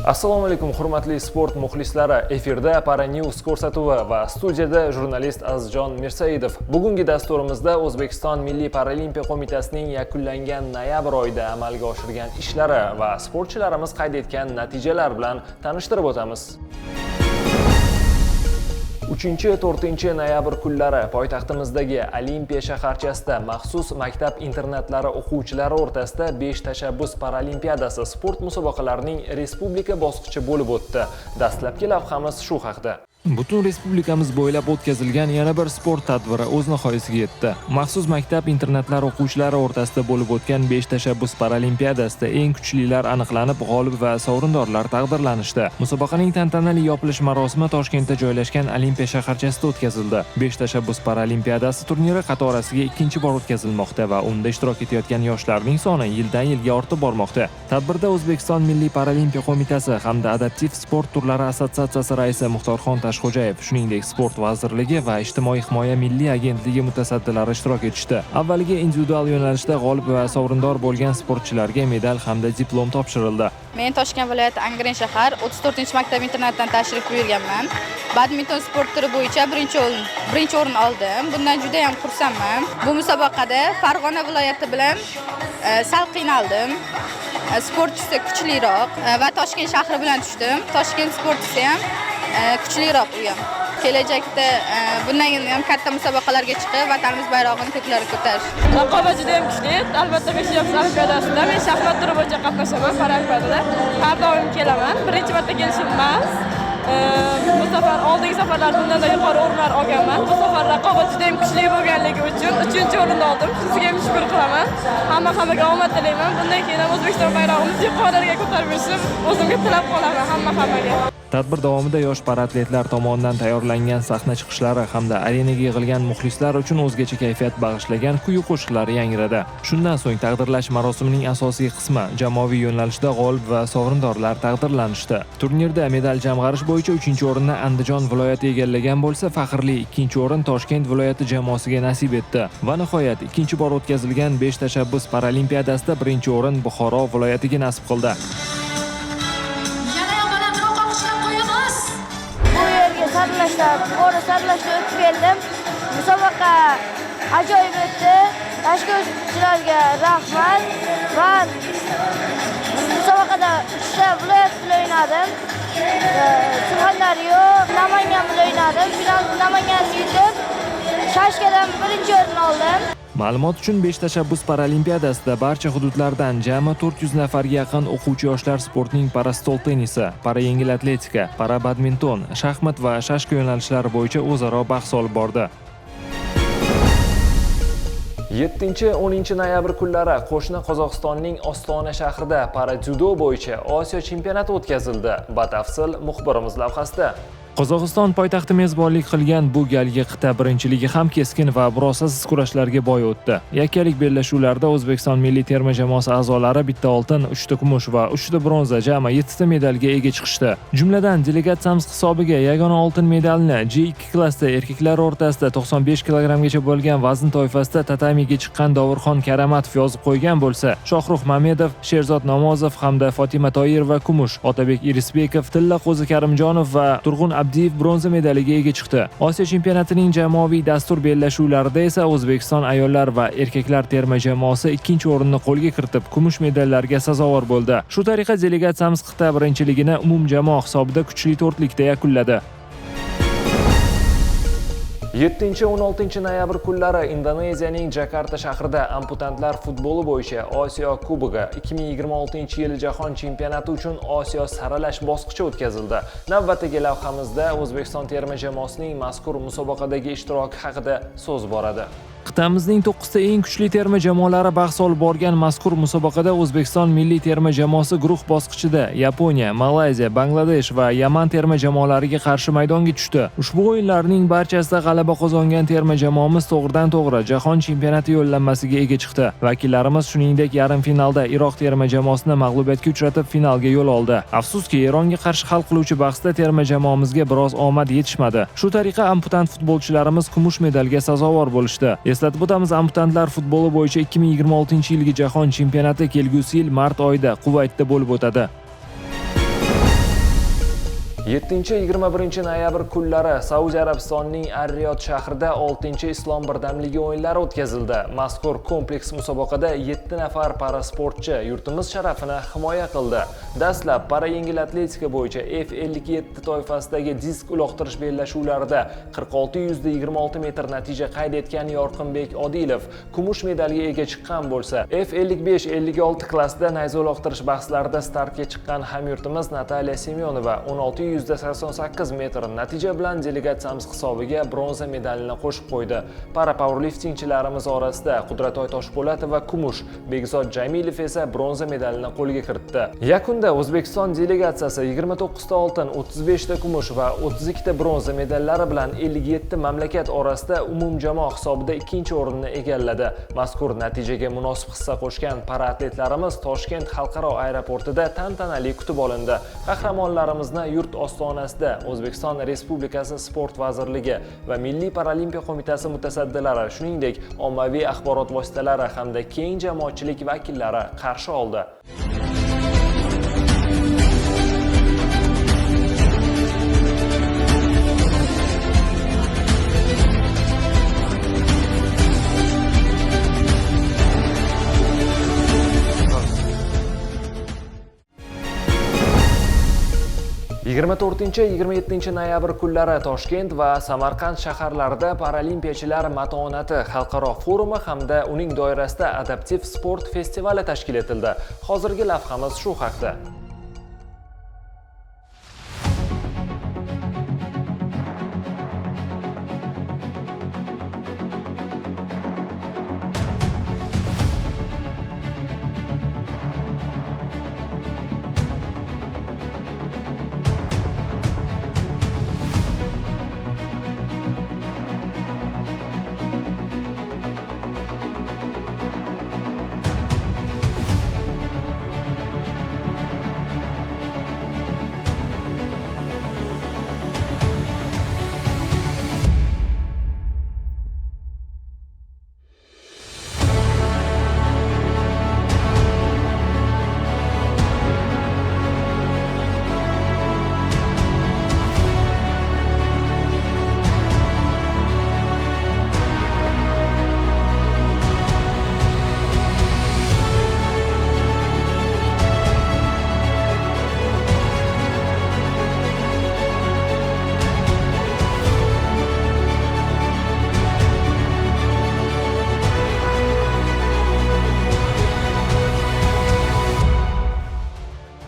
Assalomu alaykum hurmatli sport muxlislari. Efirda Paranews ko'rsatuvi va studiyada jurnalist Azizjon Mirsaidov. Bugungi dasturimizda O'zbekiston Milliy Paralimpiya qo'mitasining yakunlangan noyabr oyida amalga oshirgan ishlari va sportchilarimiz qayd etgan natijalar bilan tanishtirib o'tamiz. 3-4 noyabr kunlari poytaxtimizdagi Olimpiya shaharchasida maxsus maktab internatlari o'quvchilari o'rtasida 5 tashabbus paralimpiadasi sport musobaqalarining respublika bosqichi bo'lib o'tdi. Dastlabki lavhamiz shu haqda. Butun respublikamiz bo'ylab o'tkazilgan yana bir sport tadbiri o'z nihoyasiga yetdi. Maxsus maktab internatlari o'quvchilari o'rtasida bo'lib o'tgan 5 tashabbus paralimpiadasida eng kuchlilar aniqlanib, g'olib va sovrindorlar taqdirlanishdi. Musobaqaning tantanali yopilish marosimi Toshkentda joylashgan Olimpiya shaharchasida o'tkazildi. 5 tashabbus paralimpiadasi turniri qatorasiga ikkinchi bor o'tkazilmoqda va unda ishtirok etayotgan yoshlarning soni yildan-yilga ortib bormoqda. Tadbirda O'zbekiston Milliy Paralimpiya qo'mitasi hamda Adaptiv sport turlari assotsiatsiyasi raisi Muxtorxon Xo'jayev, shuningdek Sport vazirligi va Ijtimoiy himoya milliy agentligi mutasaddilari ishtirok etishdi. Avvaliga individual yo'nalishda g'olib va sovrindor bo'lgan sportchilarga medal hamda diplom topshirildi. Men Toshkent viloyati Angren shahar 34-maktab internatidan tashrif buyurganman. Badminton sport turi bo'yicha birinchi o'rin oldim. Bundan juda ham xursandman. Bu musobaqada Farg'ona viloyati bilan sal qiynaldim. Sportchisi kuchliroq va Toshkent shahri bilan tushdim. Toshkent sportchisi ham kuchliroq u ham. Kelajakda bundan ham katta musobaqalarga chiqib, vatanimiz bayrog'ini ko'klarga ko'tarish. Raqobat juda ham kuchli. Albatta 5 olimpiadasida men shaxmat turi bo'yicha qatnashaman paralimpiadada. Har doim kelaman. Birinchi marta kelishim emas. Bu safar oldingi safarlar bundan yuqori o'rinlar olganman. Bu safar raqobat juda ham kuchli bo'lganligi uchun 3-o'rinni oldim. Sizga ham shukr qilaman. Hammaga omad tilayman. Bundan keyin ham O'zbekiston bayrog'imizni yuqoriga ko'tarib yurishim o'zimga tilab qolaman hammaga. Tadbir davomida yosh paraatletlar tomonidan tayyorlangan sahna chiqishlari hamda arenaga yig'ilgan muxlislar uchun o'zgacha kayfiyat bag'ishlagan kuy-qo'shiqlar yangradi. Shundan so'ng taqdirlash marosimining asosiy qismi jamoaviy yo'nalishda g'olib va sovrindorlar taqdirlanishdi. Turnirda medal jamg'arish bo'yicha 3-o'rinni Andijon viloyati egallagan bo'lsa, faxrli 2-o'rin Toshkent viloyati jamoasiga nasib etdi. Va nihoyat ikkinchi bor o'tkazilgan 5 tashabbus paralimpiadasida 1-o'rin Buxoro viloyatiga nasib qildi. Saralashda o'tib keldim. Musobaqa ajoyib o'tdi. Tashkilotchilarga rahmat. Va musobaqada 3 ta viloyat bilan o'ynadim. Surxondaryo, Namangan bilan o'ynadim. Finalda Namanganni yutib, Shashkadan 1-o'rin oldim. Ma'lumot uchun 5 tashabbus paralimpiadasida barcha hududlardan jami 400 nafarga yaqin o'quvchi yoshlar sportining parastol tennisi, parayengil atletika, parabadminton, shaxmat va shashka yo'nalishlari bo'yicha o'zaro bahs olib bordi. 7-10 noyabr kunlari qo'shni Qozog'istonning Ostona shahrida paradzyudo bo'yicha Osiyo chempionati o'tkazildi. Batafsil muxbirimiz lavhasida. Qozog'iston poytaxti mezbonlik qilgan bu galgi qit'a birinchiligi ham keskin va murosasiz kurashlarga boy o'tdi. Yakkalik bellashuvlarda O'zbekiston milliy terma jamoasi a'zolari 1 ta oltin, 3 ta kumush va 3 ta bronza jami 7 ta medalga ega chiqishdi. Jumladan delegatsiyamiz hisobiga yagona oltin medalni G2 klassda erkaklar o'rtasida 95 kilogramgacha bo'lgan vazn toifasida tatamiga chiqqan Dovurxon Karamatov yozib qo'ygan bo'lsa, Shohruh Mamedov, Sherzod Namozov hamda Fotima Toyirova kumush, Otabek Irisbekov, Tilla Qo'zi Karimjonov va Turg'un Abdiyev bronza medaliga ega chiqdi. Osiyo chempionatining jamoaviy dastur bellashuvlarida esa O'zbekiston ayollar va erkaklar terma jamoasi 2-o'rinni qo'lga kiritib, kumush medallarga sazovor bo'ldi. Shu tariqa delegatsiyamiz qit'a birinchiligini umumjamoa hisobida kuchli to'rtlikda yakunladi. 7-16 noyabr kunlari Indoneziyaning Jakarta shahrida amputantlar futboli bo'yicha Osiyo Kubogi 2026-yil jahon chempionati uchun Osiyo saralash bosqichi o'tkazildi. Navbatdagi lavhamizda O'zbekiston terma jamoasining mazkur musobaqadagi ishtiroki haqida so'z boradi. Qit'amizning 9 ta eng kuchli terma jamoalari bahs olib borgan mazkur musobaqada O'zbekiston milliy terma jamoasi guruh bosqichida Yaponiya, Malayziya, Bangladesh va Yaman terma jamoalariga qarshi maydonga tushdi. Ushbu o'yinlarning barchasida g'alaba qozongan terma jamoamiz to'g'ridan-to'g'ri jahon chempionati yo'llanmasiga ega chiqdi. Vakillarimiz shuningdek yarim finalda Iroq terma jamoasini mag'lubiyatga uchratib finalga yo'l oldi. Afsuski, Eronga qarshi hal qiluvchi bahsda terma jamoamizga biroz omad yetishmadi. Shu tariqa amputant futbolchilarimiz kumush medalga sazovor bo'lishdi. Eslatib o'tamiz, amputantlar futboli bo'yicha 2026-yilgi jahon chempionati kelgusi yil mart oyida Quvaytda bo'lib o'tadi. 7-21 noyabr kunlari Saudiya Arabistonining Ar-Riyod shahrida 6-Islom birdamligi o'yinlari o'tkazildi. Mazkur kompleks musobaqada 7 nafar parasportchi yurtimiz sharafini himoya qildi. Dastlab para-yengil atletika bo'yicha F57 toifasidagi disk uloqtirish bellashuvlarida 46/26 metr natija qayd etgan Yorqinbek Odilov kumush medalga ega chiqqan bo'lsa, F55-56 klassida nayza uloqtirish bahslarida startga chiqqan hamyurtimiz Nataliya Semyonova 16/88 metr natija bilan delegatsiyamiz hisobiga bronza medalini qo'shib qo'ydi. Para powerliftingchilarimiz orasida Qudratoy Toshpo'latov va kumush, Begzod Jamilov esa bronza medalini qo'lga kiritdi. Yakunda O'zbekiston delegatsiyasi 29 ta oltin, 35 ta kumush va 32 ta bronza medallari bilan 57 mamlakat orasida umumjamoa hisobida ikkinchi o'rinni egalladi. Mazkur natijaga munosib hissa qo'shgan paraatletlarimiz Toshkent xalqaro aeroportida tantanali kutib olindi. Qahramonlarimizni yurt ostonasida O'zbekiston Respublikasi Sport vazirligi va Milliy paralimpiya qo'mitasi mutasaddilari, shuningdek, ommaviy axborot vositalari hamda keng jamoatchilik vakillari qarshi oldi. Yigirma 24-27 noyabr kunlari Toshkent va Samarqand shaharlarida paralimpiyachilar matonati xalqaro forumi hamda uning doirasida adaptiv sport festivali tashkil etildi. Hozirgi lavhamiz shu haqda.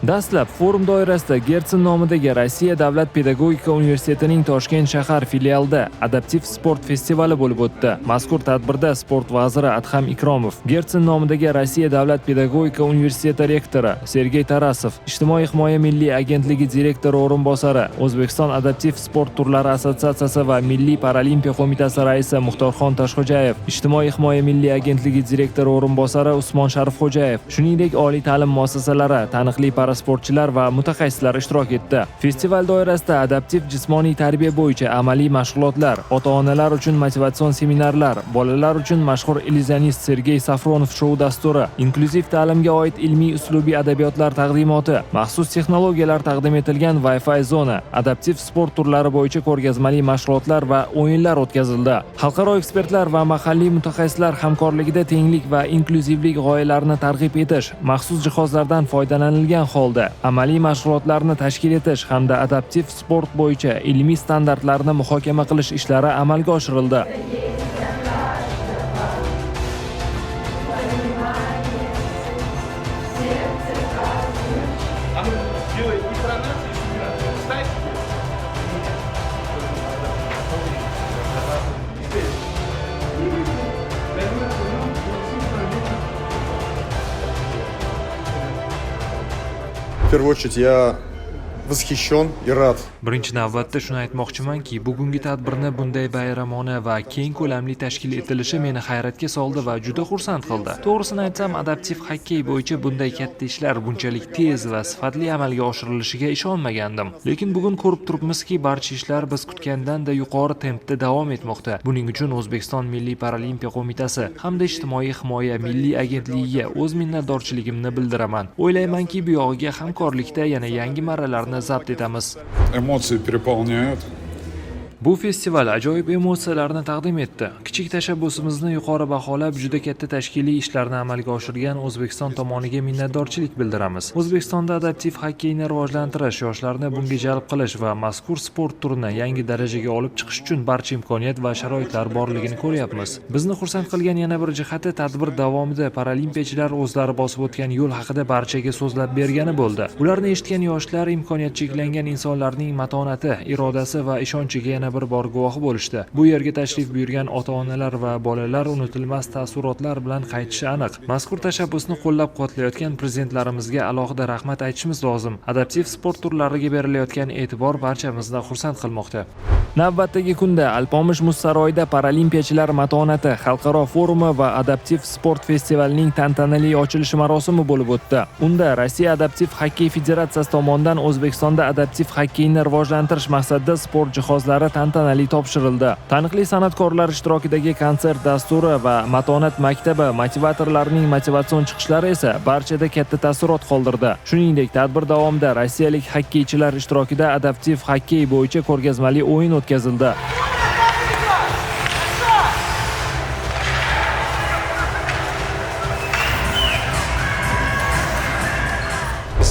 Dastlab forum doirasida Gertsen nomidagi Rossiya Davlat pedagogika universitetining Toshkent shahar filialida adaptiv sport festivali bo'lib o'tdi. Mazkur tadbirda sport vaziri Adham Ikromov, Gertsen nomidagi Rossiya Davlat pedagogika universiteti rektori Sergey Tarasov, Ijtimoiy himoya milliy agentligi direktori o'rinbosari, O'zbekiston adaptiv sport turlari assotsiatsiyasi va Milliy paralimpiya qo'mitasi raisi Muxtorxon Toshxo'jayev, Ijtimoiy himoya milliy agentligi direktori o'rinbosari Usmon Sharifxo'jayev, shuningdek oliy ta'lim muassasalari, taniqli sportchilar va mutaxassislar ishtirok etdi. Festival doirasida adaptiv jismoniy tarbiya bo'yicha amaliy mashg'ulotlar, ota-onalar uchun motivatsion seminarlar, bolalar uchun mashhur illuzionist Sergey Safronov shou dasturi, inklyuziv ta'limga oid ilmiy uslubiy adabiyotlar taqdimoti, maxsus texnologiyalar taqdim etilgan Wi-Fi zona, adaptiv sport turlari bo'yicha ko'rgazmali mashg'ulotlar va o'yinlar o'tkazildi. Xalqaro ekspertlar va mahalliy mutaxassislar hamkorligida tenglik va inklyuzivlik g'oyalarini targ'ib etish, maxsus jihozlardan foydalanilgan holda amaliy mashg'ulotlarni tashkil etish hamda adaptiv sport bo'yicha ilmiy standartlarni muhokama qilish ishlari amalga oshirildi. В первую очередь я восхищен и rad. Birinchi navbatda shuni aytmoqchimanki, bugungi tadbirni bunday bayramona va keng ko'lamli tashkil etilishi meni hayratga soldi va juda xursand qildi. To'g'risini aytsam, adaptiv xokkey bo'yicha bunday katta ishlar bunchalik tez va sifatli amalga oshirilishiga ishonmagandim. Lekin bugun ko'rib turibmizki, barcha ishlar biz kutgandan-da yuqori tempda davom etmoqda. Buning uchun O'zbekiston Milliy paralimpiya qo'mitasi hamda Ijtimoiy himoya milliy agentligiga o'z minnatdorchiligimni bildiraman. O'ylaymanki, bu yog'iga hamkorlikda yana yangi marralarni sahifalarini zabt etamiz. Эмоции переполняют. Bu festival ajoyib emotsiyalarni taqdim etdi. Kichik tashabbusimizni yuqori baholab, juda katta tashkiliy ishlarni amalga oshirgan O'zbekiston tomoniga minnatdorchilik bildiramiz. O'zbekistonda adaptiv xokkeyni rivojlantirish, yoshlarni bunga jalb qilish va mazkur sport turini yangi darajaga olib chiqish uchun barcha imkoniyat va sharoitlar borligini ko'ryapmiz. Bizni xursand qilgan yana bir jihati, tadbir davomida paralimpiyachilar o'zlari bosib o'tgan yo'l haqida barchaga so'zlab bergani bo'ldi. Ularni eshitgan yoshlar imkoniyat cheklangan insonlarning matonati, irodasi va ishonchiga yana bir bor guvohi bo'lishdi. Bu yerga tashrif buyurgan ota-onalar va bolalar unutilmas taassurotlar bilan qaytishi aniq. Mazkur tashabbusni qo'llab-quvvatlayotgan prezidentlarimizga alohida rahmat aytishimiz lozim. Adaptiv sport turlariga berilayotgan e'tibor barchamizni xursand qilmoqda. Navbatdagi kunda Alpomish muz saroyida Paralimpiyachilar matonati xalqaro forumi va adaptiv sport festivalining tantanali ochilish marosimi bo'lib o'tdi. Unda Rossiya adaptiv xokkey federatsiyasi tomonidan O'zbekistonda adaptiv xokkeyni rivojlantirish maqsadida sport jihozlari tantanali topshirildi. Taniqli san'atkorlar ishtirokidagi konsert dasturi va matonat maktabi motivatorlarining motivatsion chiqishlari esa barchada katta taassurot qoldirdi. Shuningdek, tadbir davomida rossiyalik xokkeychilar ishtirokida adaptiv xokkey bo'yicha ko'rgazmali o'yin o'tkazildi.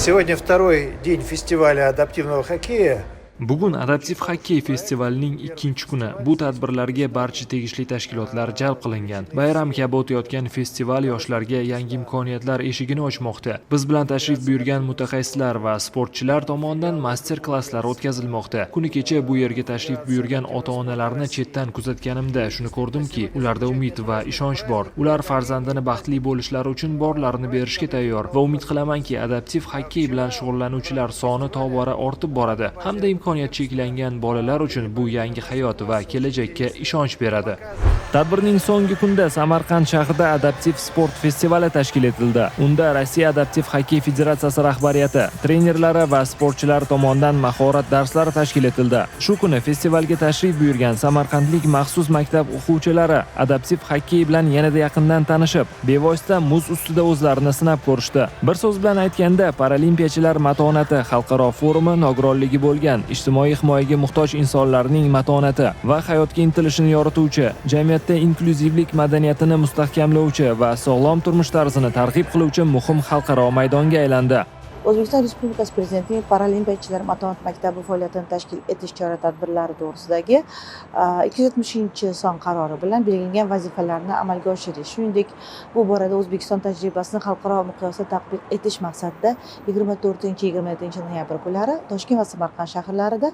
Сегодня второй день фестиваля адаптивного хоккея. Bugun adaptiv xokkey festivalining ikkinchi kuni. Bu tadbirlarga barcha tegishli tashkilotlar jalb qilingan. Bayram kabi o'tayotgan festival yoshlarga yangi imkoniyatlar eshigini ochmoqda. Biz bilan tashrif buyurgan mutaxassislar va sportchilar tomonidan master-klasslar o'tkazilmoqda. Kuni kecha bu yerga tashrif buyurgan ota-onalarni chetdan kuzatganimda shuni ko'rdimki, ularda umid va ishonch bor. Ular farzandini baxtli bo'lishlari uchun borlarini berishga tayyor va umid qilamanki, adaptiv xokkey bilan shug'ullanuvchilar soni tobora ortib boradi. Hamda imkoniyat cheklangan bolalar uchun bu yangi hayot va kelajakka ishonch beradi. Tadbirning so'nggi kunda Samarqand shahrida adaptiv sport festivali tashkil etildi. Unda Rossiya adaptiv xokkey federatsiyasi rahbariyati, trenerlari va sportchilar tomonidan mahorat darslari tashkil etildi. Shu kuni festivalga tashrif buyurgan samarqandlik maxsus maktab o'quvchilari adaptiv xokkey bilan yanada yaqindan tanishib, bevosita muz ustida o'zlarini sinab ko'rishdi. Bir so'z bilan aytganda, Paralimpiyachilar matonati xalqaro forumi nogironligi bo'lgan ijtimoiy himoyaga muhtoj insonlarning matonati va hayotga intilishini yorituvchi, jamiyatda inkluzivlik madaniyatini mustahkamlovchi va sog'lom turmush tarzini targ'ib qiluvchi muhim xalqaro maydonga aylandi. O'zbekiston Respublikasi Prezidentining Paralimpiyachilar matonat maktabi faoliyatini tashkil etish chora-tadbirlari to'g'risidagi 270-son qarori bilan belgilangan vazifalarni amalga oshirish, shuningdek, bu borada O'zbekiston tajribasini xalqaro miqyosda tatbiq etish maqsadida 24-27 noyabr kunlari Toshkent va Samarqand shaharlarida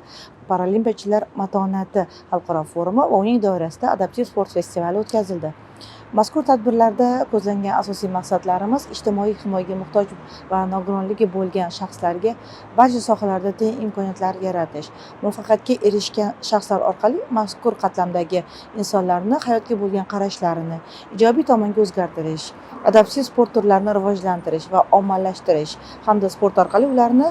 Paralimpiyachilar matonati xalqaro forumi va uning doirasida adaptiv sport festivali o'tkazildi. Mazkur tadbirlarda ko'zlangan asosiy maqsadlarimiz ijtimoiy himoyaga muhtoj va nogironligi bo'lgan shaxslarga barcha sohalarda teng imkoniyatlar yaratish, muvaffaqiyatga erishgan shaxslar orqali mazkur qatlamdagi insonlarni hayotga bo'lgan qarashlarini ijobiy tomonga o'zgartirish, adaptiv sport turlarini rivojlantirish va ommalashtirish hamda sport orqali ularni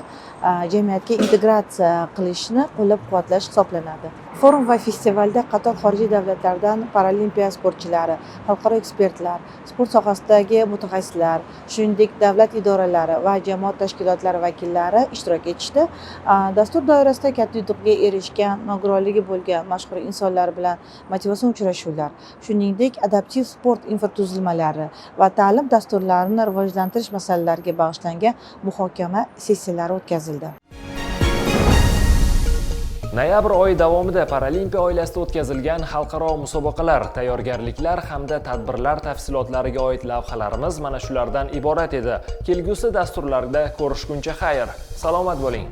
jamiyatga integratsiya qilishni qo'llab-quvvatlash hisoblanadi. Forum va festivalda qator xorijiy davlatlardan paralimpiya sportchilari, xalqaro ekspertlar, sport sohasidagi mutaxassislar, shuningdek davlat idoralari va jamoat tashkilotlari vakillari ishtirok etishdi. Dastur doirasida katta yutuqqa erishgan, nogironligi bo'lgan mashhur insonlar bilan motivatsion uchrashuvlar, shuningdek adaptiv sport infratuzilmalari va ta'lim dasturlarini rivojlantirish masalalariga bag'ishlangan muhokama sessiyalari o'tkazildi. Noyabr oyi davomida Paralimpiya oilasida o'tkazilgan xalqaro musobaqalar, tayyorgarliklar hamda tadbirlar tafsilotlariga oid lavhalarimiz mana shulardan iborat edi. Kelgusi dasturlarda ko'rishguncha xayr. Salomat bo'ling.